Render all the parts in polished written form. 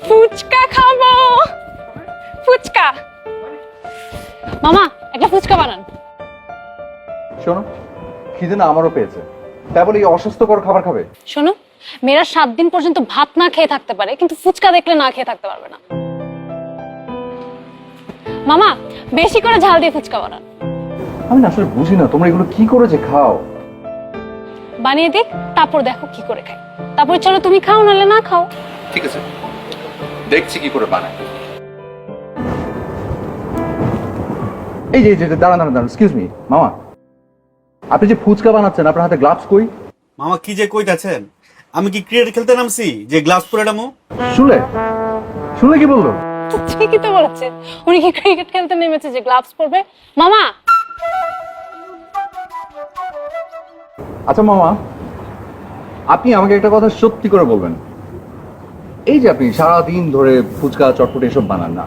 ফুচকা খাবো। ফুচকা মামা, একটা ফুচকা বানান। শোনো, খিদে না আমারও পেয়েছে, তাই বলে এই অস্বাস্থ্যকর খাবার খাবে? শোনো, মেয়েরা 7 দিন পর্যন্ত ভাত না খেয়ে থাকতে পারে, কিন্তু ফুচকা দেখলে না খেয়ে থাকতে পারবে না। মামা, বেশি করে ঝাল দিয়ে ফুচকা বানান। আমি না আসলে বুঝি না তোমরা এগুলো কি করে যে খাও। বানিয়ে দিক, তারপর দেখো কি করে খাই। তারপর চলো তুমি খাও, নাহলে না খাও। ঠিক আছে, দেখছি কি করে বানায়। এই যে দাঁড়ান দাঁড়ান দাঁড়ান, এক্সকিউজ মি মামা, আপনি যে ফুচকা বানাচ্ছেন আপনার হাতে গ্লাভস কই? মামা কি যে কইতাছেন, আমি কি ক্রিকেট খেলতে নামছি যে গ্লাভস পরে নামো? শুনলে শুনলে কি বললো? ঠিকই তো বলেছে, উনি কি ক্রিকেট খেলতে নেমেছে যে গ্লাভস পরবে? মামা, আচ্ছা মামা, আপনি আমাকে একটা কথা সত্যি করে বলবেন, এই যে আপনি সারাদিন ধরে ফুচকা চটপটি এসব বানান না,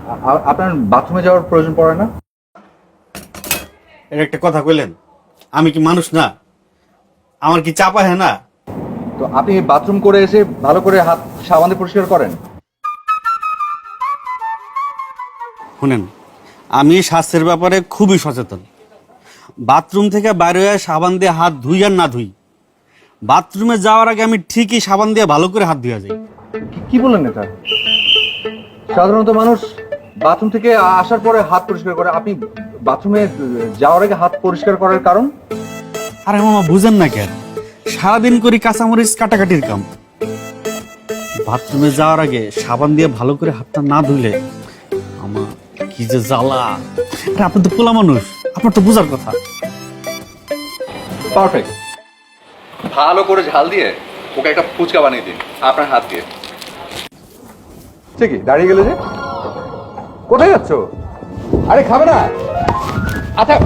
আপনার বাথরুমে যাওয়ার প্রয়োজন পড়ে না? এটা একটা কথা কইলেন, আমি কি মানুষ না? আমার কি চাপা হ্যাঁ না? তো আপনি বাথরুম করে এসে ভালো করে হাত সাবান দিয়ে পরিষ্কার করেন? শুনেন, আমি স্বাস্থ্যের ব্যাপারে খুবই সচেতন। বাথরুম থেকে বাইরে হয়ে সাবান দিয়ে হাত ধুই আর না ধুই, বাথরুমে যাওয়ার আগে আমি ঠিকই সাবান দিয়ে ভালো করে হাত ধুয়ে যাই। কি বললেন এটা? সাধারণত মানুষ বাথরুম থেকে আসার পরে হাত পরিষ্কার করে, আপনি বাথরুমে যাওয়ার আগে হাত পরিষ্কার করার কারণ? আরে মামা বুঝেন না কেন, সারাদিন করি কাঁচামরিচ কাটাকাটির কাম, বাথরুমে যাওয়ার আগে সাবান দিয়ে ভালো করে হাতটা না ধুইলে আমার কি যে জ্বালা। আরে আপনি তো পোলা মানুষ, আপনার তো বুঝার কথা। পারফেক্ট, ভালো করে ঝাল দিয়ে ওকে একটা ফুচকা বানিয়ে দিন আপনার হাত দিয়ে। ঠিকই দাঁড়িয়ে গেলে যে, কোথায় যাচ্ছ? আরে খাবে না? আচ্ছা